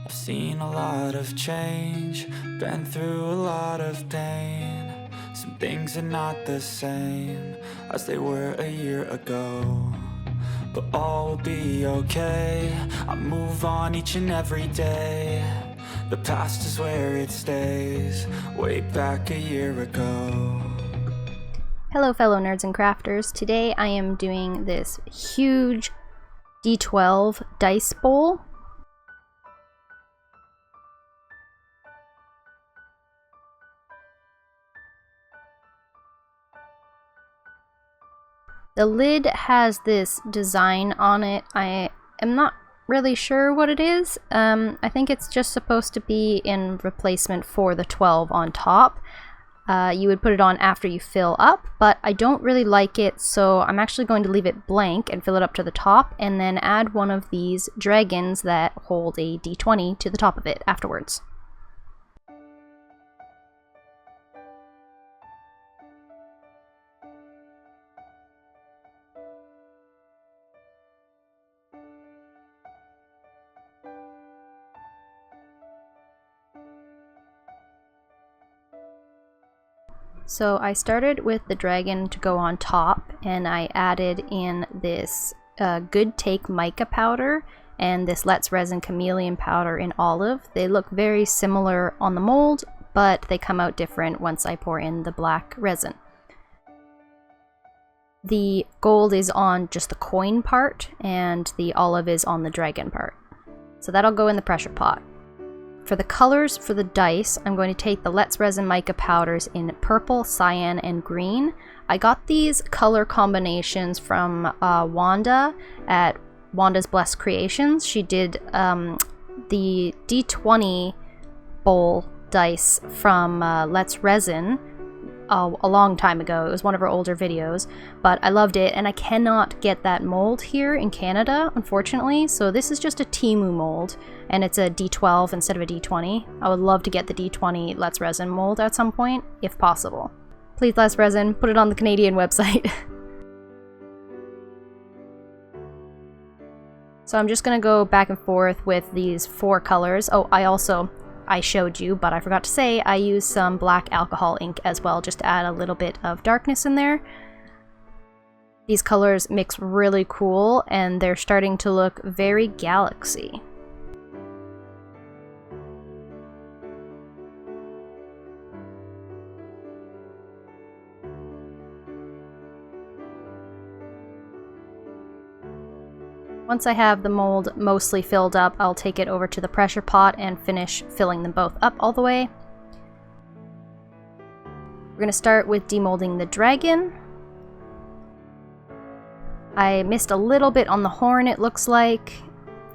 I've seen a lot of change, been through a lot of pain. Some things are not the same as they were a year ago, but all will be okay. I move on each and every day. The past is where it stays, way back a year ago. Hello fellow nerds and crafters. Today I am doing this huge D12 dice bowl. The lid has this design on it. I am not really sure what it is. I think it's just supposed to be in replacement for the 12 on top. You would put it on after you fill up, but I don't really like it, so I'm actually going to leave it blank and fill it up to the top, and then add one of these dragons that hold a D20 to the top of it afterwards. So I started with the dragon to go on top, and I added in this Good Take mica powder and this Let's Resin chameleon powder in olive. They look very similar on the mold, but they come out different once I pour in the black resin. The gold is on just the coin part, and the olive is on the dragon part. So that'll go in the pressure pot. For the colors for the dice, I'm going to take the Let's Resin mica powders in purple, cyan, and green. I got these color combinations from Wanda at Wanda's Blessed Creations. She did the D20 bowl dice from Let's Resin a long time ago. It was one of her older videos, but I loved it, and I cannot get that mold here in Canada, unfortunately, so this is just a Temu mold, and it's a D12 instead of a D20. I would love to get the D20 Let's Resin mold at some point, if possible. Please, Let's Resin, put it on the Canadian website. So I'm just gonna go back and forth with these 4 colors. Oh, I showed you, but I forgot to say, I used some black alcohol ink as well, just to add a little bit of darkness in there. These colors mix really cool, and they're starting to look very galaxy. Once I have the mold mostly filled up, I'll take it over to the pressure pot and finish filling them both up all the way. We're going to start with demolding the dragon. I missed a little bit on the horn, it looks like,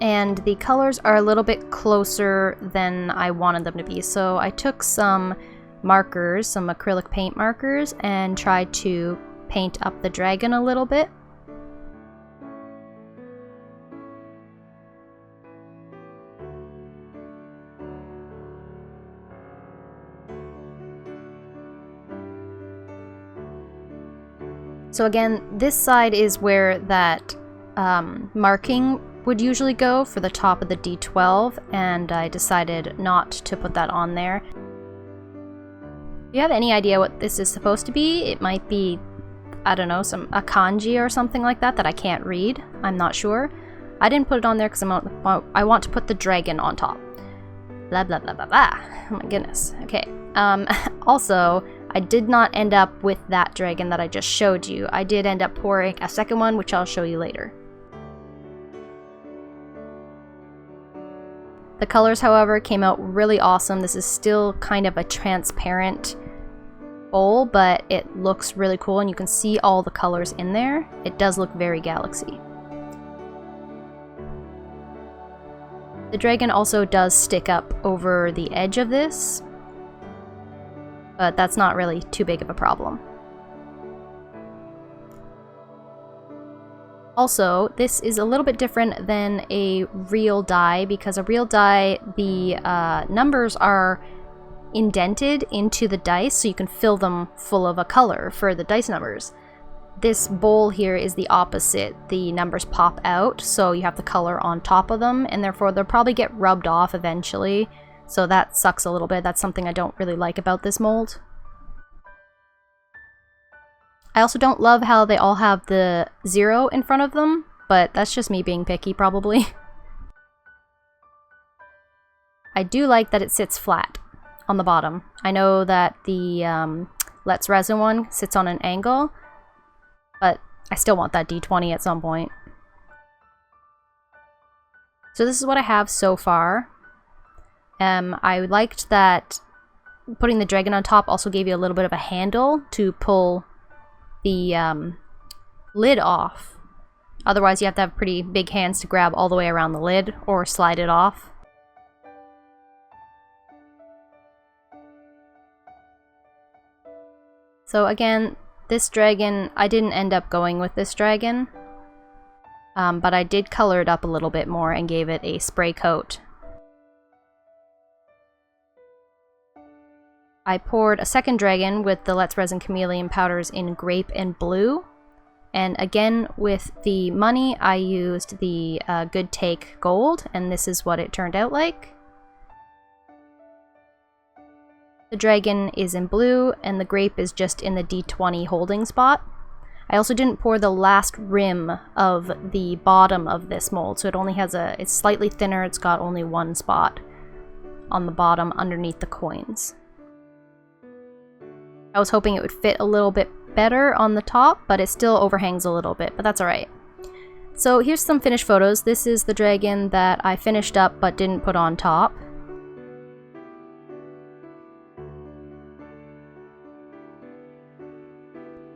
and the colors are a little bit closer than I wanted them to be. So I took some markers, some acrylic paint markers, and tried to paint up the dragon a little bit. So again, this side is where that marking would usually go for the top of the D12, and I decided not to put that on there. If you have any idea what this is supposed to be, it might be, I don't know, a kanji or something like that I can't read. I'm not sure. I didn't put it on there because I want to put the dragon on top. Blah blah blah blah blah. Oh my goodness. Okay. Also, I did not end up with that dragon that I just showed you. I did end up pouring a second one, which I'll show you later. The colors, however, came out really awesome. This is still kind of a transparent bowl, but it looks really cool, and you can see all the colors in there. It does look very galaxy. The dragon also does stick up over the edge of this, but that's not really too big of a problem. Also, this is a little bit different than a real die, because a real die, the numbers are indented into the dice, so you can fill them full of a color for the dice numbers. this bowl here is the opposite. The numbers pop out, so you have the color on top of them, and therefore they'll probably get rubbed off eventually. So that sucks a little bit. That's something I don't really like about this mold. I also don't love how they all have the 0 in front of them, but that's just me being picky probably. I do like that it sits flat on the bottom. I know that the Let's Resin one sits on an angle, but I still want that D20 at some point. So this is what I have so far. I liked that putting the dragon on top also gave you a little bit of a handle to pull the lid off. Otherwise you have to have pretty big hands to grab all the way around the lid or slide it off. So again, this dragon, I didn't end up going with this dragon, but I did color it up a little bit more and gave it a spray coat. I poured a second dragon with the Let's Resin Chameleon powders in grape and blue. And again, with the money, I used the Good Take gold, and this is what it turned out like. The dragon is in blue, and the grape is just in the D20 holding spot. I also didn't pour the last rim of the bottom of this mold, so it only has it's slightly thinner, it's got only one spot on the bottom underneath the coins. I was hoping it would fit a little bit better on the top, but it still overhangs a little bit, but that's alright. So here's some finished photos. This is the dragon that I finished up but didn't put on top.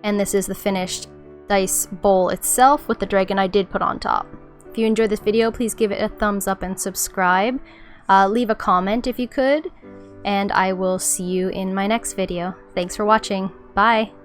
And this is the finished dice bowl itself with the dragon I did put on top. If you enjoyed this video, please give it a thumbs up and subscribe. Leave a comment if you could. And I will see you in my next video. Thanks for watching. Bye!